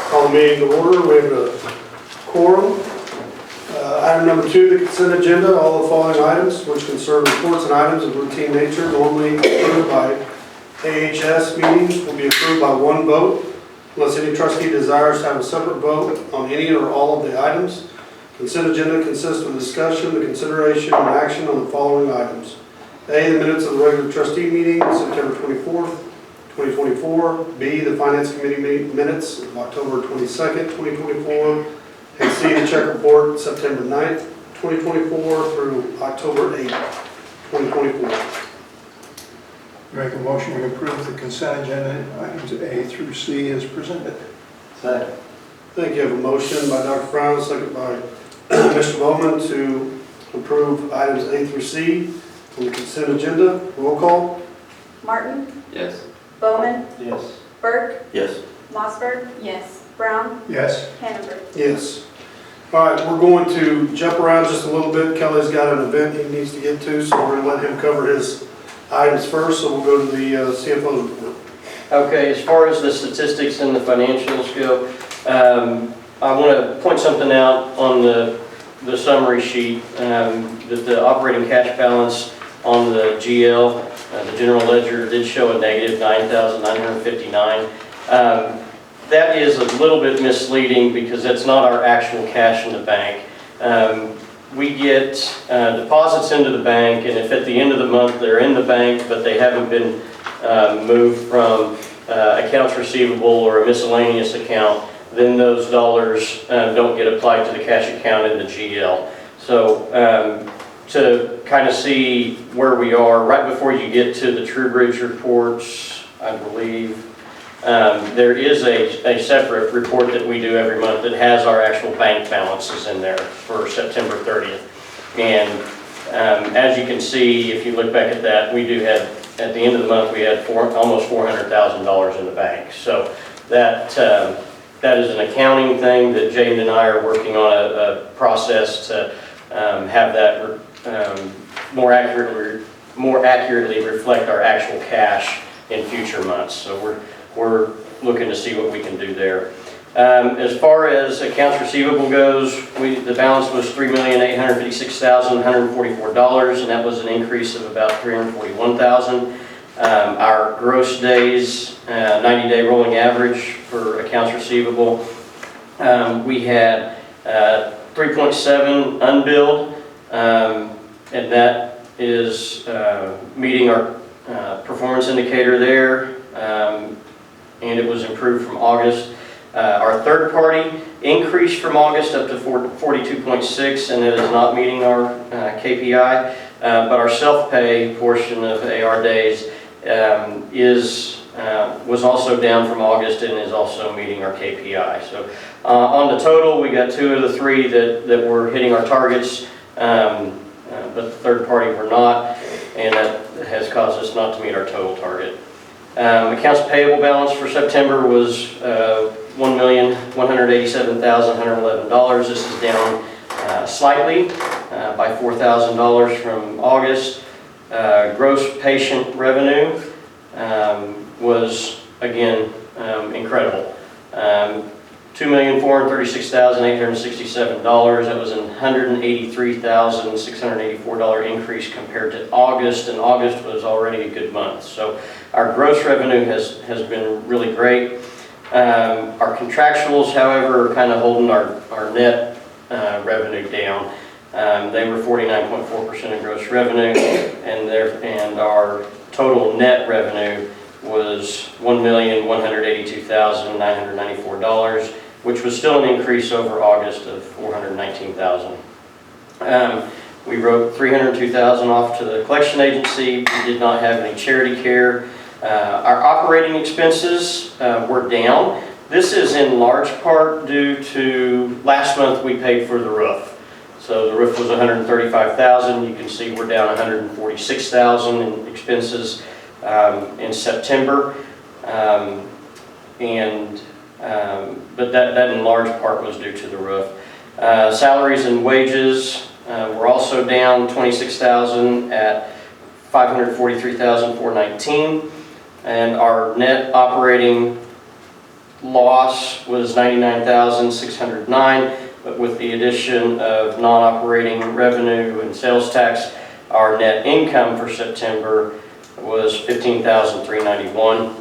Call the meeting to order. We have a quorum. Item number 2, the consent agenda. All the following items, which concern reports and items of routine nature normally approved by AHS meetings, will be approved by one vote, unless any trustee desires to have a separate vote on any or all of the items. Consent agenda consists of discussion, the consideration, and action on the following items. A, the minutes of the regular trustee meeting, September 24th, 2024. B, the Finance Committee minutes of October 22nd, 2024. And C, the check report, September 9th, 2024 through October 8th, 2024. Make a motion to approve the consent agenda items A through C as presented. Second. Thank you. I have a motion by Dr. Brown, second by Mr. Bowman to approve items A through C on the consent agenda. Roll call. Martin? Yes. Bowman? Yes. Burke? Yes. Mossberg? Yes. Brown? Yes. Hannaford? Yes. All right, we're going to jump around just a little bit. Kelly's got an event he needs to get to, so we're going to let him cover his items first. So we'll go to the CFO's report. Okay, as far as the statistics and the financials go, I want to point something out on the summary sheet, that the operating cash balance on the GL, the general ledger, did show a negative $9,959. That is a little bit misleading because that's not our actual cash in the bank. We get deposits into the bank, and if at the end of the month they're in the bank but they haven't been moved from accounts receivable or a miscellaneous account, then those dollars don't get applied to the cash account in the GL. So to kind of see where we are, right before you get to the TrueBridge reports, I believe, there is a separate report that we do every month that has our actual bank balances in there for September 30th. And as you can see, if you look back at that, we do have, at the end of the month, we had almost $400,000 in the bank. So that is an accounting thing that Jane and I are working on a process to have that more accurately reflect our actual cash in future months. So we're looking to see what we can do there. As far as accounts receivable goes, the balance was $3,856,144, and that was an increase of about $341,000. Our gross days, 90-day rolling average for accounts receivable, we had 3.7 unbilled, and that is meeting our performance indicator there. And it was improved from August. Our third party increased from August up to 42.6, and it is not meeting our KPI. But our self-pay portion of AR days was also down from August and is also meeting our KPI. So on the total, we got 2 of the 3 that were hitting our targets, but the third party were not, and that has caused us not to meet our total target. Accounts payable balance for September was $1,187,111. This is down slightly by $4,000 from August. Gross patient revenue was again incredible. $2,436,867. That was a $183,684 increase compared to August, and August was already a good month. So our gross revenue has been really great. Our contractuals, however, are kind of holding our net revenue down. They were 49.4% of gross revenue, and our total net revenue was $1,182,994, which was still an increase over August of $419,000. We wrote $302,000 off to the collection agency. We did not have any charity care. Our operating expenses were down. This is in large part due to last month we paid for the roof. So the roof was $135,000. You can see we're down $146,000 in expenses in September. But that in large part was due to the roof. Salaries and wages were also down $26,000 at $543,419, and our net operating loss was $99,609, but with the addition of non-operating revenue and sales tax, our net income for September was $15,391.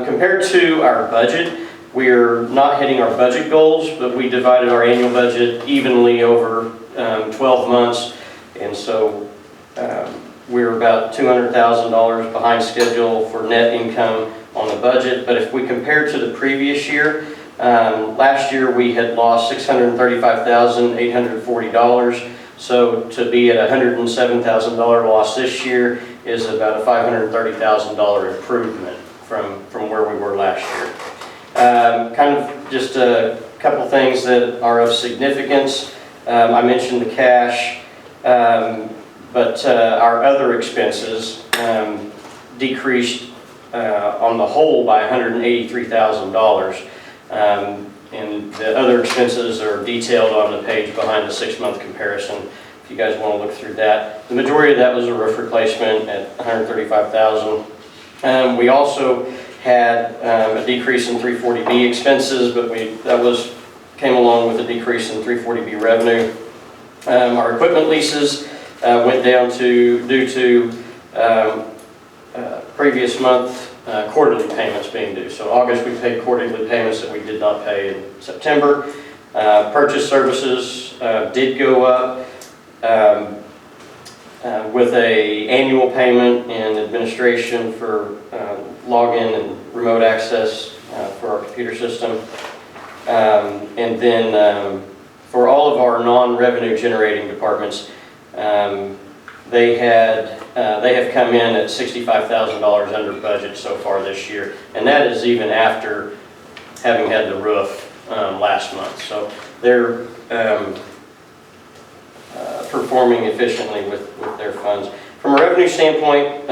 Compared to our budget, we're not hitting our budget goals, but we divided our annual budget evenly over 12 months, and so we're about $200,000 behind schedule for net income on the budget. But if we compare to the previous year, last year we had lost $635,840. So to be at a $107,000 loss this year is about a $530,000 improvement from where we were last year. Kind of just a couple things that are of significance. I mentioned the cash, but our other expenses decreased on the whole by $183,000. And the other expenses are detailed on the page behind the 6-month comparison, if you guys want to look through that. The majority of that was a roof replacement at $135,000. We also had a decrease in 340B expenses, but that came along with a decrease in 340B revenue. Our equipment leases went down due to previous month quarterly payments being due. So August we paid quarterly payments that we did not pay in September. Purchase services did go up with an annual payment and administration for login and remote access for our computer system. And then for all of our non-revenue generating departments, they have come in at $65,000 under budget so far this year, and that is even after having had the roof last month. So they're performing efficiently with their funds. From a revenue standpoint,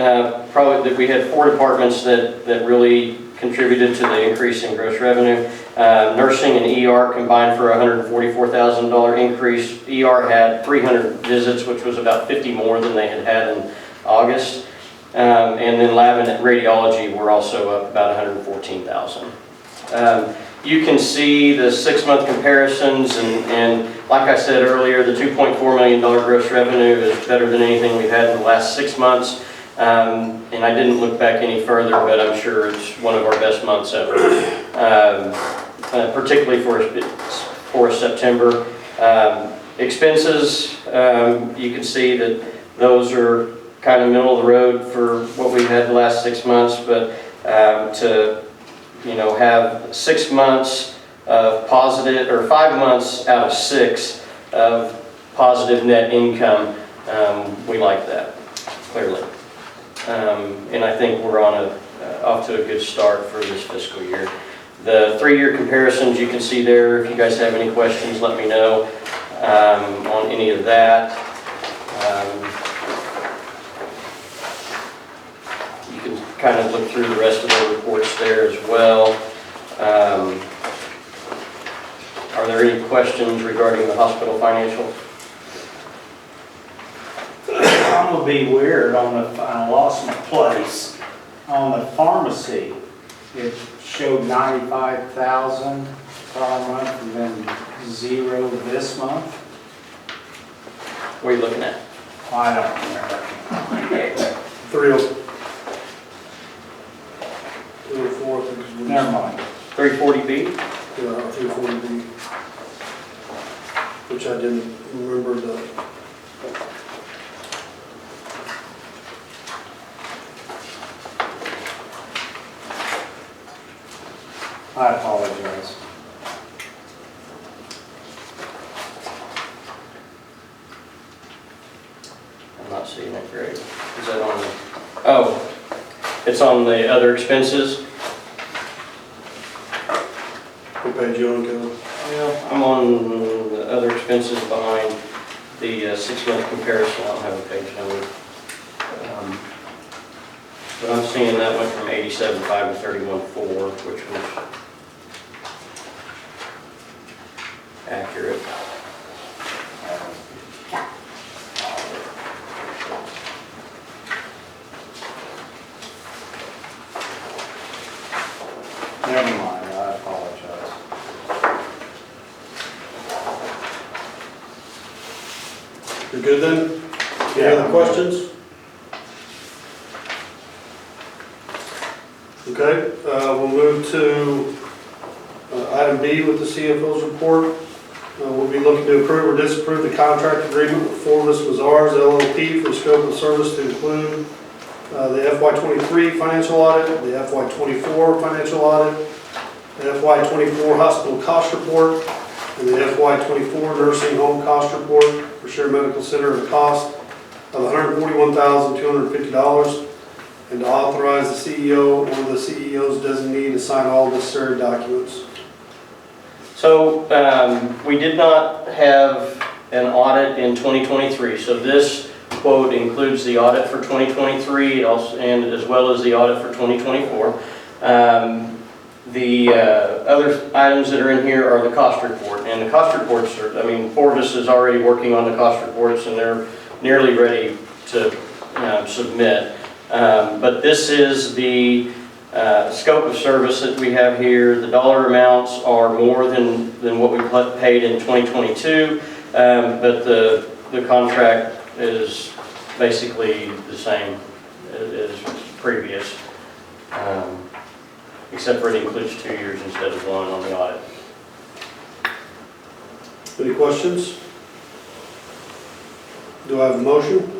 probably that we had 4 departments that really contributed to the increase in gross revenue. Nursing and ER combined for a $144,000 increase. ER had 300 visits, which was about 50 more than they had in August. And then lab and radiology were also up about $114,000. You can see the 6-month comparisons, and like I said earlier, the $2.4 million gross revenue is better than anything we've had in the last 6 months. And I didn't look back any further, but I'm sure it's one of our best months ever, particularly for September. Expenses, you can see that those are kind of middle of the road for what we've had the last 6 months, but to have 6 months of positive, or 5 months out of 6 of positive net income, we like that, clearly. And I think we're off to a good start for this fiscal year. The 3-year comparisons you can see there. If you guys have any questions, let me know on any of that. You can kind of look through the rest of the reports there as well. Are there any questions regarding the hospital financials? I'm gonna be weird on I lost my place. On the pharmacy, it showed 95,000 prior month and then 0 this month. What are you looking at? I don't remember. 304, I think is what it is. Never mind. 340B? Yeah, 340B. Which I didn't remember the. I apologize. I'm not seeing it great. Is that on the, oh, it's on the other expenses? What page you on, Kevin? Yeah, I'm on the other expenses behind the 6-month comparison. I don't have a page number. But I'm seeing that went from 87.5 to 31.4, which was accurate. Never mind. You're good then? Any other questions? Okay, we'll move to item B with the CFO's report. We'll be looking to approve or disapprove the contract agreement with Forvis Mazars LLP for scope of service to include the FY23 financial audit, the FY24 financial audit, the FY24 hospital cost report, and the FY24 nursing home cost report for Shared Medical Center at a cost of $141,250, and to authorize the CEO or the CEO's designee to sign all necessary documents. So we did not have an audit in 2023, so this quote includes the audit for 2023 and as well as the audit for 2024. The other items that are in here are the cost report, and the cost reports are, Forvis is already working on the cost reports and they're nearly ready to submit. But this is the scope of service that we have here. The dollar amounts are more than what we paid in 2022, but the contract is basically the same as previous, except for it includes 2 years instead of 1 on the audit. Any questions? Do I have a motion?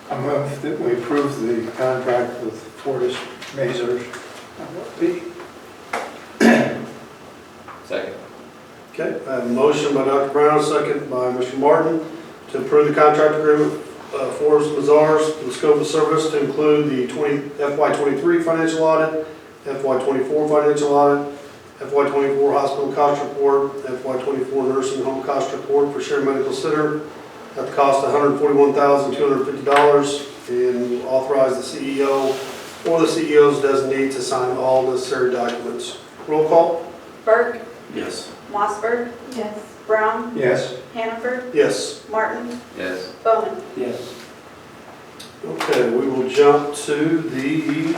I move that we approve the contract with Fortis Mazars LLP. Second. Okay, I have a motion by Dr. Brown, a second by Mr. Martin to approve the contract agreement for Mazars for the scope of service to include the FY23 financial audit, FY24 financial audit, FY24 hospital cost report, FY24 nursing home cost report for Shared Medical Center at the cost of $141,250, and authorize the CEO or the CEO's designee to sign all necessary documents. Roll call? Burke, Yes. Mossberg, Yes. Brown, Yes. Hannaford, Yes. Martin, Yes. Bowman. Yes. Okay, we will jump to the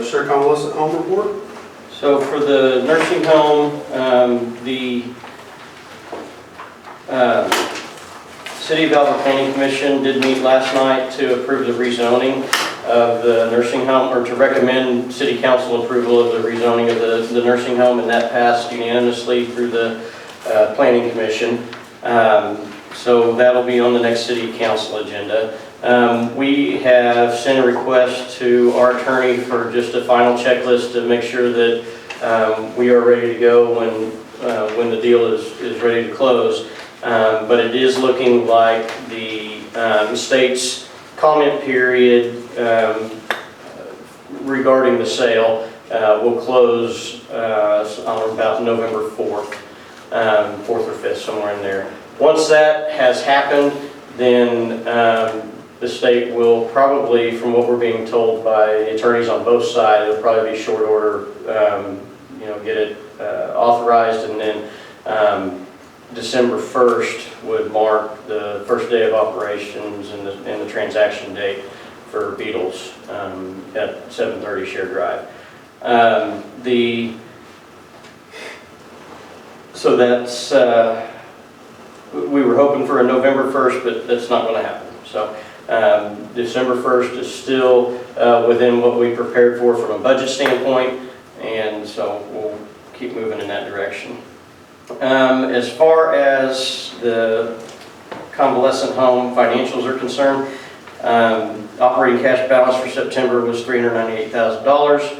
Shared Convalescent Home report. So for the nursing home, the City of Alva Planning Commission did meet last night to approve the rezoning of the nursing home, or to recommend City Council approval of the rezoning of the nursing home, and that passed unanimously through the Planning Commission. So that'll be on the next City Council agenda. We have sent a request to our attorney for just a final checklist to make sure that we are ready to go when the deal is ready to close. But it is looking like the state's comment period regarding the sale will close on about November 4th, 4th or 5th, somewhere in there. Once that has happened, then the state will probably, from what we're being told by attorneys on both sides, it'll probably be short order, get it authorized, and then December 1st would mark the first day of operations and the transaction date for Beatles at 730 Share Drive. So that's, we were hoping for a November 1st, but that's not going to happen. So December 1st is still within what we prepared for from a budget standpoint, and so we'll keep moving in that direction. As far as the convalescent home financials are concerned, operating cash balance for September was $398,000,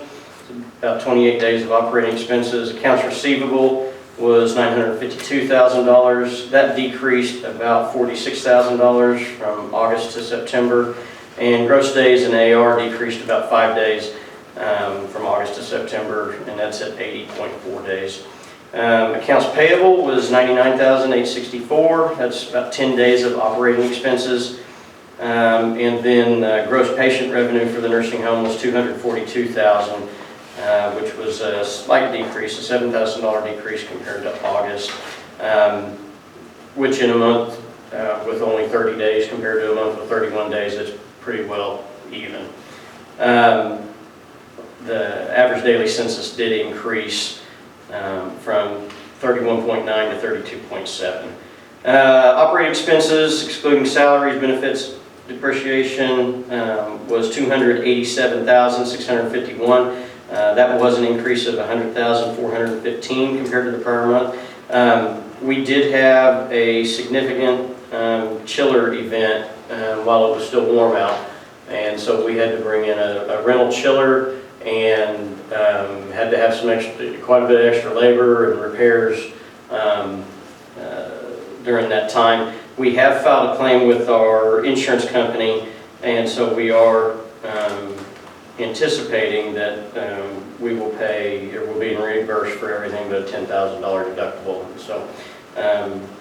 about 28 days of operating expenses. Accounts receivable was $952,000. That decreased about $46,000 from August to September. And gross days in AR decreased about 5 days from August to September, and that's at 80.4 days. Accounts payable was $99,864. That's about 10 days of operating expenses. And then gross patient revenue for the nursing home was $242,000, which was a slight decrease, a $7,000 decrease compared to August, which in a month with only 30 days compared to a month with 31 days, it's pretty well even. The average daily census did increase from 31.9 to 32.7. Operating expenses, excluding salaries, benefits, depreciation, was $287,651. That was an increase of $100,415 compared to the prior month. We did have a significant chiller event while it was still warm out, and so we had to bring in a rental chiller and had to have quite a bit of extra labor and repairs during that time. We have filed a claim with our insurance company, and so we are anticipating that we will pay, or will be reimbursed for everything but a $10,000 deductible. So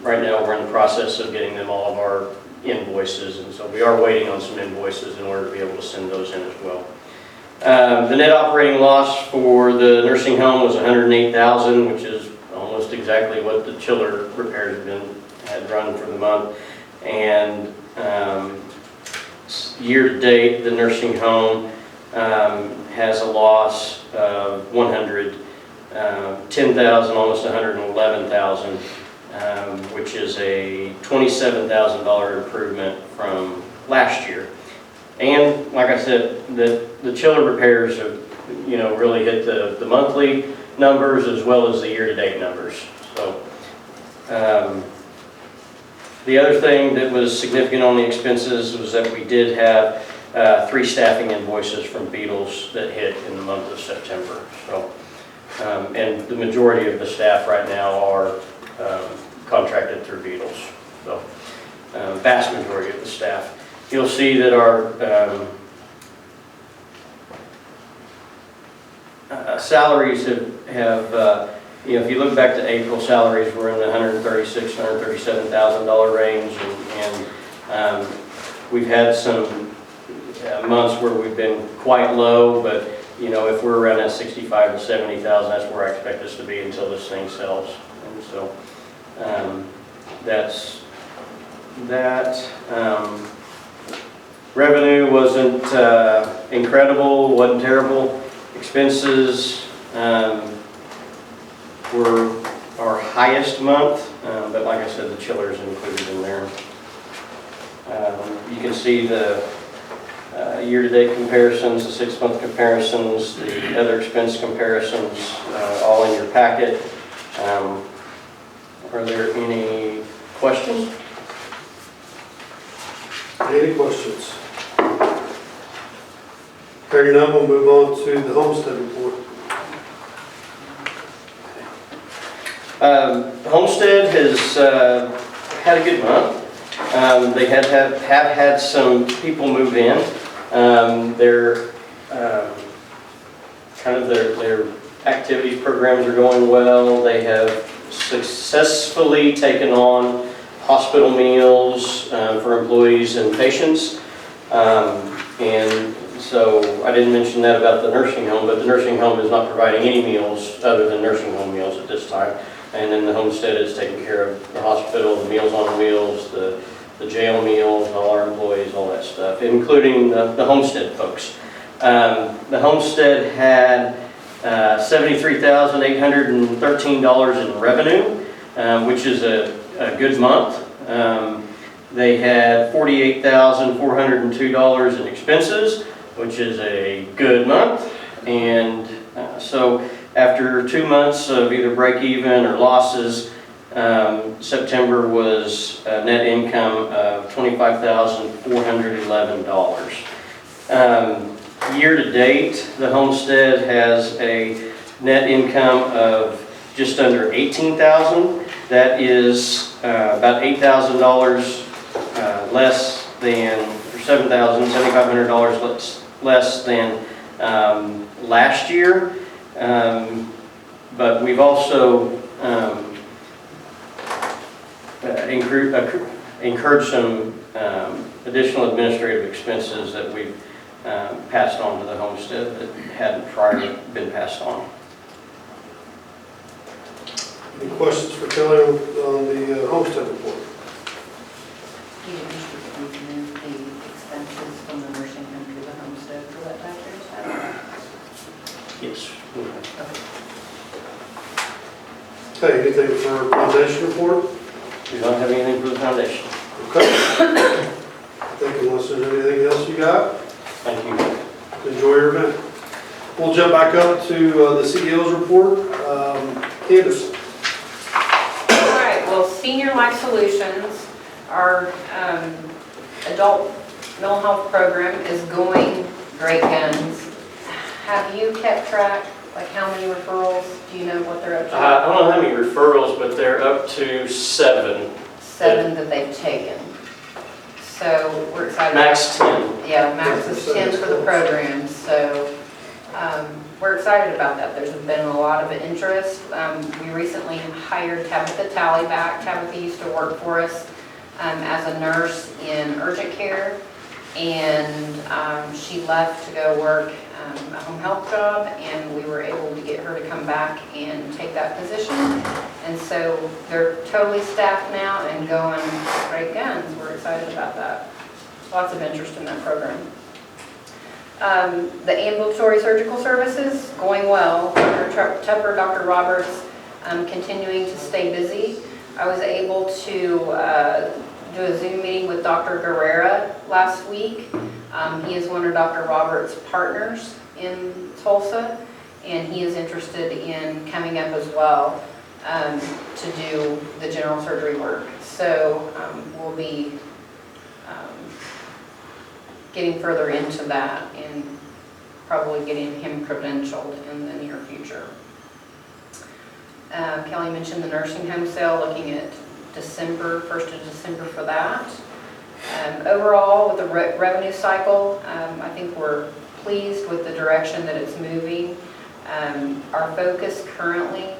right now we're in the process of getting them all of our invoices, and so we are waiting on some invoices in order to be able to send those in as well. The net operating loss for the nursing home was $108,000, which is almost exactly what the chiller repairs had run for the month. And year to date, the nursing home has a loss of $110,000, almost $111,000, which is a $27,000 improvement from last year. And like I said, the chiller repairs have, really hit the monthly numbers as well as the year-to-date numbers. So the other thing that was significant on the expenses was that we did have 3 staffing invoices from Beatles that hit in the month of September. So, and the majority of the staff right now are contracted through Beatles. So, vast majority of the staff. You'll see that our salaries have if you look back to April, salaries were in the $136,000, $137,000 range, and we've had some months where we've been quite low, but if we're around that $65,000 to $70,000, that's where I expect us to be until this thing sells. And so that's that. Revenue wasn't incredible, wasn't terrible. Expenses were our highest month, but like I said, the chiller is included in there. You can see the year-to-date comparisons, the 6-month comparisons, the other expense comparisons, all in your packet. Are there any questions? Any questions? Hearing none, we'll move on to the homestead report. Homestead has had a good month. They have had some people move in. Their activities programs are going well. They have successfully taken on hospital meals for employees and patients. And so I didn't mention that about the nursing home, but the nursing home is not providing any meals other than nursing home meals at this time. And then the homestead is taking care of the hospital, the Meals on Wheels, the jail meals, all our employees, all that stuff, including the homestead folks. The homestead had $73,813 in revenue, which is a good month. They had $48,402 in expenses, which is a good month. And so after 2 months of either break even or losses, September was a net income of $25,411. Year to date, the homestead has a net income of just under $18,000. That is about $8,000 less than, or $7,500 less than last year. But we've also incurred some additional administrative expenses that we've passed on to the homestead that hadn't prior been passed on. Any questions for Kelly on the homestead report? Do you think we can move the expenses from the nursing home to the homestead for that tax year? Yes. Okay. Okay, anything for foundation report? Do not have anything for the foundation. Okay. I think unless there's anything else you got, Thank you. enjoy your event. We'll jump back up to the CEO's report. Candace. All right, well, Senior Life Solutions, our adult mental health program is going great guns. Have you kept track, like how many referrals? Do you know what they're up to? I don't know how many referrals, but they're up to 7. 7 that they've taken. So we're excited. Max 10. Yeah, max is 10 for the program, so we're excited about that. There's been a lot of interest. We recently hired Tabitha Talley back. Tabitha used to work for us as a nurse in urgent care, and she left to go work a home health job, and we were able to get her to come back and take that position. And so they're totally staffed now and going great guns. We're excited about that. Lots of interest in that program. The ambulatory surgical services, going well. Dr. Tupper, Dr. Roberts, continuing to stay busy. I was able to do a Zoom meeting with Dr. Guerrera last week. He is one of Dr. Roberts' partners in Tulsa, and he is interested in coming up as well to do the general surgery work. So we'll be getting further into that and probably getting him credentialed in the near future. Kelly mentioned the nursing home sale, looking at December, 1st of December for that. Overall, with the revenue cycle, I think we're pleased with the direction that it's moving. Our focus currently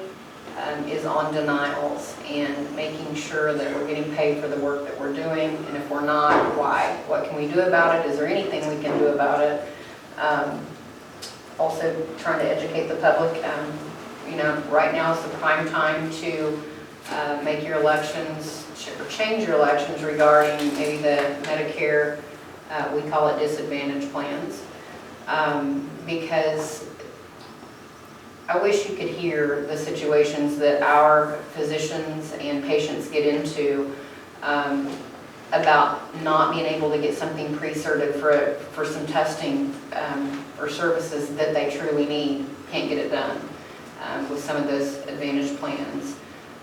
is on denials and making sure that we're getting paid for the work that we're doing, and if we're not, why? What can we do about it? Is there anything we can do about it? Also trying to educate the public. You know, right now is the prime time to make your elections, or change your elections regarding maybe the Medicare, we call it disadvantage plans, because I wish you could hear the situations that our physicians and patients get into about not being able to get something pre-certed for some testing or services that they truly need, can't get it done with some of those advantage plans.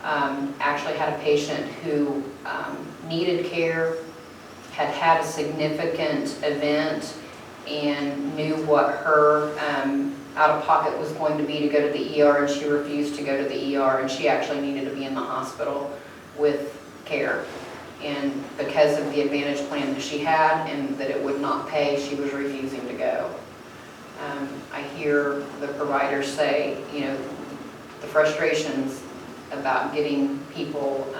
Actually had a patient who needed care, had a significant event, and knew what her out-of-pocket was going to be to go to the ER, and she refused to go to the ER, and she actually needed to be in the hospital with care. And because of the advantage plan that she had and that it would not pay, she was refusing to go. I hear the providers say, you know, the frustrations about getting people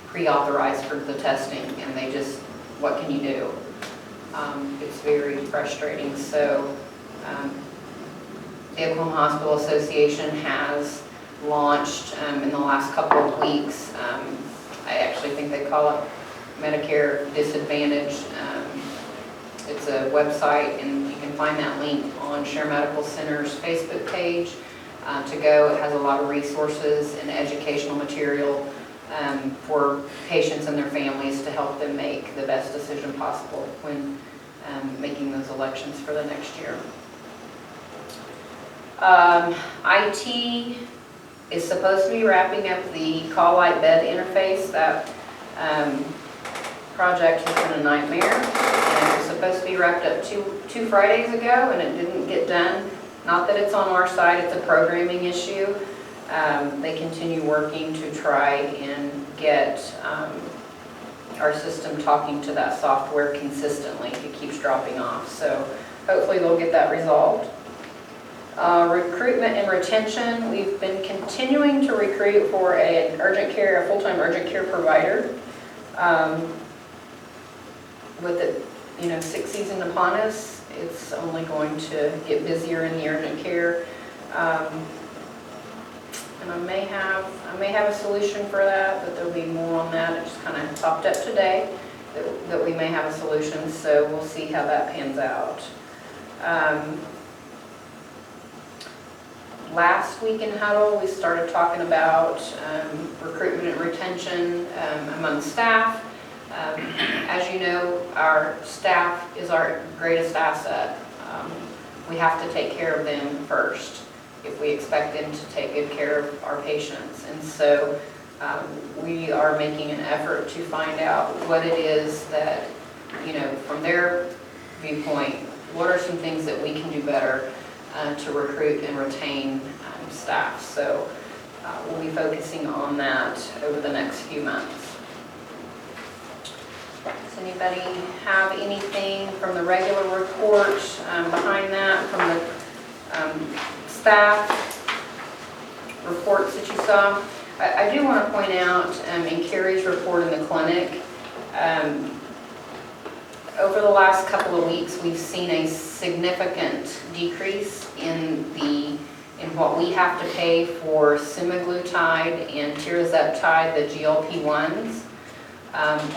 pre-authorized for the testing, and they just, what can you do? It's very frustrating. So the Oklahoma Hospital Association has launched in the last couple of weeks, I actually think they call it Medicare Disadvantage. It's a website, and you can find that link on Share Medical Center's Facebook page to go. It has a lot of resources and educational material for patients and their families to help them make the best decision possible when making those elections for the next year. IT is supposed to be wrapping up the call light bed interface. That project has been a nightmare, and it was supposed to be wrapped up two Fridays ago, and it didn't get done. Not that it's on our side, it's a programming issue. They continue working to try and get our system talking to that software consistently. It keeps dropping off, so hopefully they'll get that resolved. Recruitment and retention, we've been continuing to recruit for a full-time urgent care provider. With it, you know, 6 season upon us, it's only going to get busier in the urgent care. And I may have a solution for that, but there'll be more on that. It just kind of popped up today that we may have a solution, so we'll see how that pans out. last week in huddle, we started talking about recruitment and retention among staff. As you know, our staff is our greatest asset. We have to take care of them first if we expect them to take good care of our patients. And so we are making an effort to find out what it is that, from their viewpoint, what are some things that we can do better to recruit and retain staff. So we'll be focusing on that over the next few months. Does anybody have anything from the regular report behind that, from the staff reports that you saw? I do want to point out in Carrie's report in the clinic, over the last couple of weeks, we've seen a significant decrease in what we have to pay for semaglutide and tirzepatide, the GLP-1s.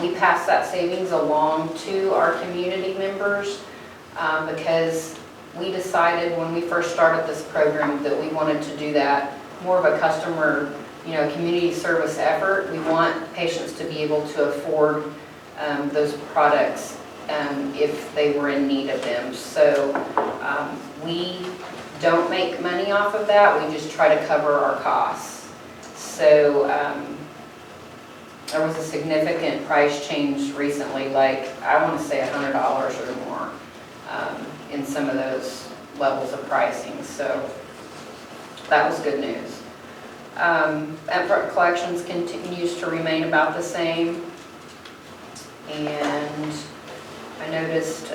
We pass that savings along to our community members because we decided when we first started this program that we wanted to do that more of a customer, community service effort. We want patients to be able to afford those products if they were in need of them. So we don't make money off of that, we just try to cover our costs. So there was a significant price change recently, like I want to say $100 or more in some of those levels of pricing. So that was good news. Upfront collections continues to remain about the same. And I noticed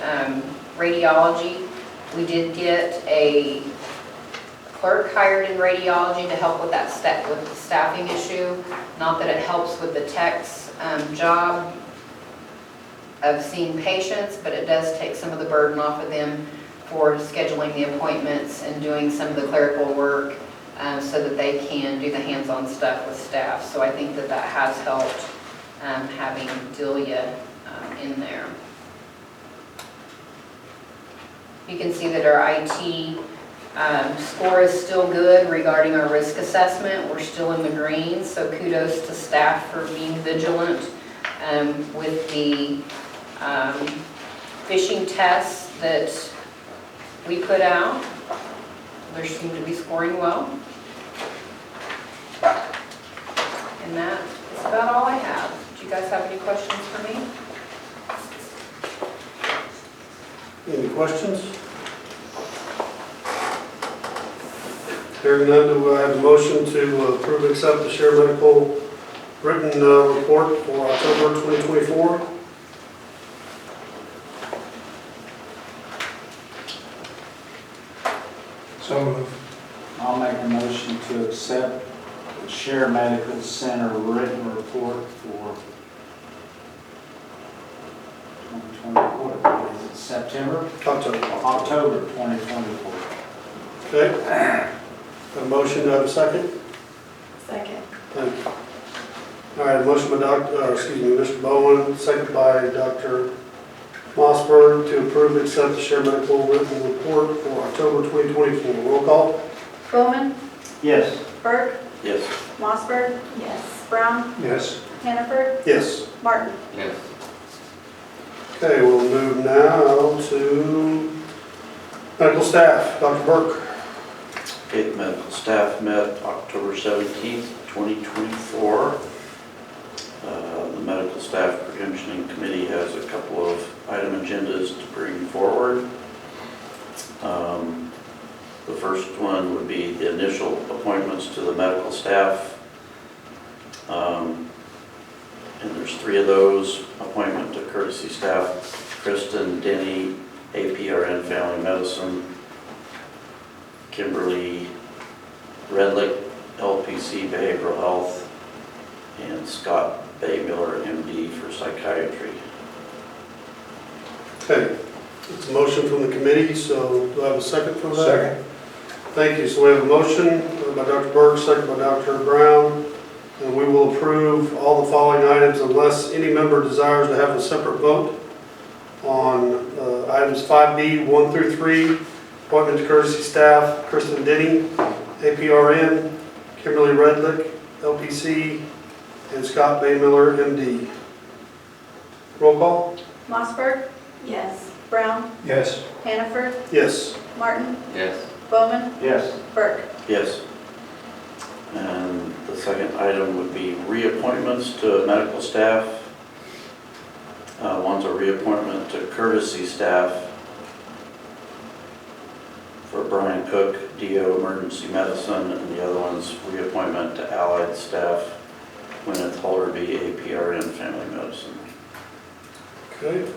radiology, we did get a clerk hired in radiology to help with that with the staffing issue. Not that it helps with the tech's job of seeing patients, but it does take some of the burden off of them for scheduling the appointments and doing some of the clerical work so that they can do the hands-on stuff with staff. So I think that has helped having Delia in there. You can see that our IT score is still good regarding our risk assessment. We're still in the green, so kudos to staff for being vigilant with the phishing tests that we put out. They seem to be scoring well. And that is about all I have. Do you guys have any questions for me? Any questions? Hearing none, do I have a motion to approve and accept the Share Medical written report for October 2024? So moved. I'll make a motion to accept the Share Medical Center written report for 2024. Is it September? October 2024. Okay. A motion, do I have a second? Second. Thank you. All right, a motion by Mr. Bowen, second by Dr. Mossberg to approve and accept the Share Medical written report for October 2024. Roll call? Bowman, Yes. Burke, Yes. Mossberg, Yes. Brown, Yes. Hannaford, Yes. Martin. Yes. Okay, we'll move now to medical staff. Dr. Burke. Okay, the medical staff met October 17th, 2024. The medical staff credentialing committee has a couple of item agendas to bring forward. The first one would be the initial appointments to the medical staff. And there's 3 of those. Appointment to courtesy staff, Kristen Denny, APRN Family Medicine, Kimberly Redlick, LPC Behavioral Health, and Scott Baymiller, MD for Psychiatry. Okay, it's a motion from the committee, so do I have a second for that? Second. Thank you. So we have a motion by Dr. Burke, second by Dr. Brown, and we will approve all the following items unless any member desires to have a separate vote on items 5B, 1 through 3, appointment to courtesy staff, Kristen Denny, APRN, Kimberly Redlick, LPC, and Scott Baymiller, MD. Roll call? Mossberg? Yes. Brown? Yes. Hannaford? Yes. Martin? Yes. Bowman? Yes. Burke? Yes. And the second item would be reappointments to medical staff. One's a reappointment to courtesy staff for Brian Cook, DO Emergency Medicine, and the other one's reappointment to allied staff, Gwyneth Holderby, APRN Family Medicine. Okay.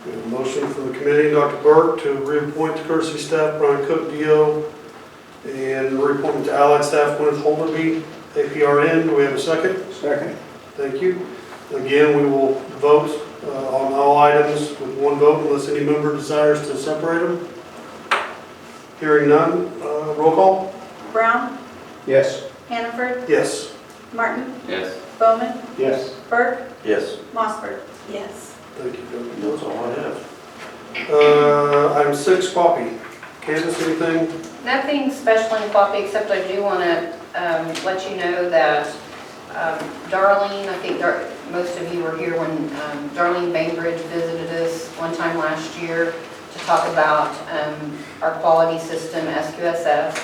We have a motion from the committee, Dr. Burke, to reappoint to courtesy staff Brian Cook, DO, and reappointment to allied staff Gwyneth Holderby, APRN. Do we have a second? Second. Thank you. Again, we will vote on all items with one vote unless any member desires to separate them. Hearing none, roll call? Brown? Yes. Hannaford? Yes. Martin? Yes. Bowman? Yes. Burke? Yes, Mossberg? Yes. Thank you, Doug. that's all I have. Item 6, Poppy. Candace, anything? Nothing special in Quappy, except I do want to let you know that Darlene, I think most of you were here when Darlene Bainbridge visited us one time last year to talk about our quality system, SQSS.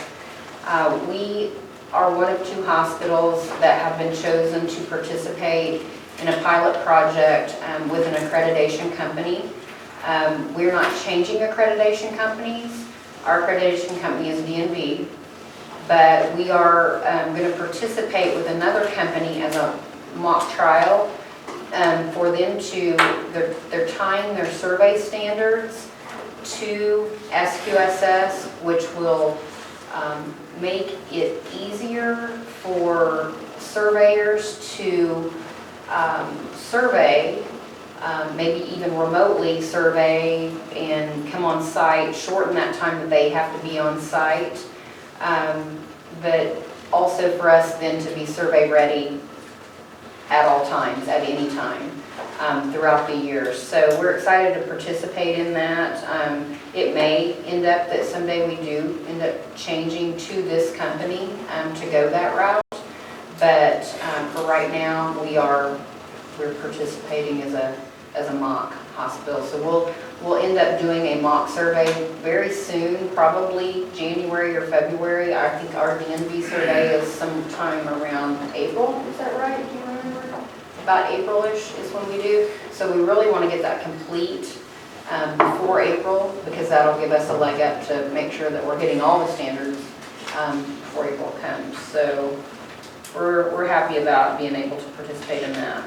We are one of 2 hospitals that have been chosen to participate in a pilot project with an accreditation company. We're not changing accreditation companies. Our accreditation company is DNV, but we are going to participate with another company as a mock trial for them to, they're tying their survey standards to SQSS, which will make it easier for surveyors to survey, maybe even remotely survey and come on site, shorten that time that they have to be on site, but also for us then to be survey ready at all times, at any time, throughout the year. So we're excited to participate in that. It may end up that someday we do end up changing to this company to go that route, but for right now we're participating as a mock hospital. So we'll end up doing a mock survey very soon, probably January or February. I think our DNV survey is sometime around April. Is that right? Do you remember? About April-ish is when we do. So we really want to get that complete before April, because that'll give us a leg up to make sure that we're hitting all the standards before April comes. So we're happy about being able to participate in that.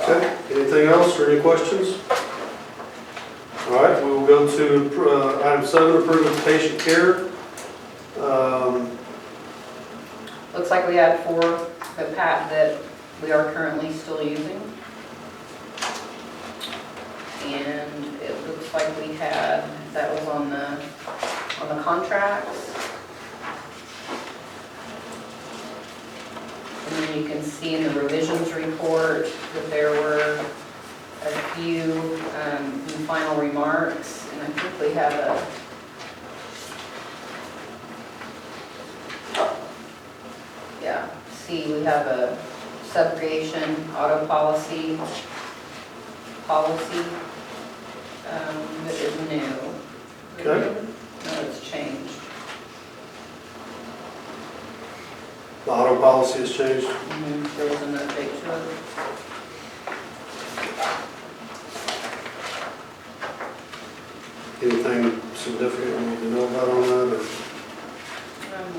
Okay, anything else or any questions? All right, we will go to item 7, approval of patient care. Looks like we had 4 that we are currently still using. And it looks like we had, that was on the contracts. And then you can see in the revisions report that there were a few final remarks, and I think we have we have a subrogation auto policy that is new. Okay. No, it's changed. The auto policy has changed. There was an update to it. Anything significant we need to know about on that, or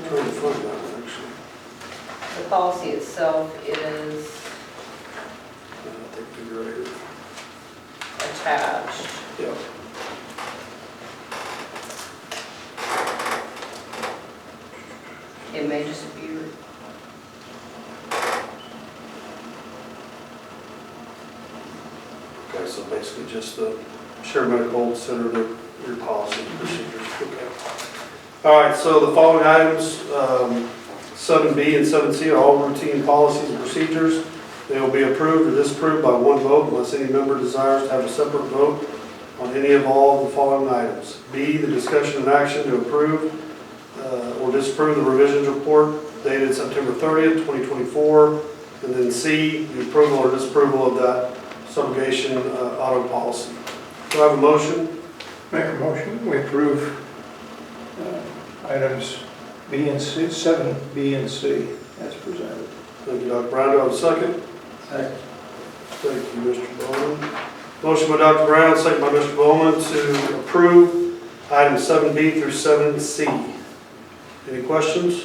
trying to find that actually? The policy itself is I think they're right here. attached. Yeah. It may just be, Okay, so basically just the shared medical center, your policy and procedures. Okay. All right, so the following items, 7B and 7C are all routine policies and procedures. They will be approved or disapproved by one vote unless any member desires to have a separate vote on any of all of the following items. B, the discussion and action to approve or disapprove the revisions report dated September 30th, 2024. And then C, the approval or disapproval of that subrogation auto policy. Do I have a motion? Make a motion, we approve items B and C, 7B and C as presented. Thank you, Dr. Brown. Do I have a second? Second. Thank you, Mr. Bowman. Motion by Dr. Brown, second by Mr. Bowman to approve items 7B through 7C. Any questions?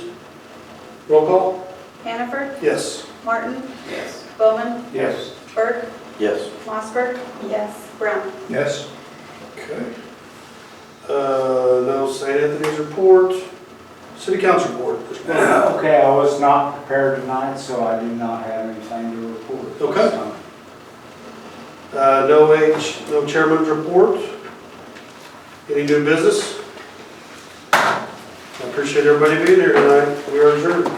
Roll call? Hannaford, Yes. Martin, Yes. Bowman, Yes. Bird, Yes. Mossberg. Yes. Brown. Yes? Okay. No St. Anthony's report. City Council report. Mr. Bowman. Okay, I was not prepared tonight, so I do not have anything to report. this Okay. time. No chairman's report. Any new business? I appreciate everybody being here tonight. We are adjourned.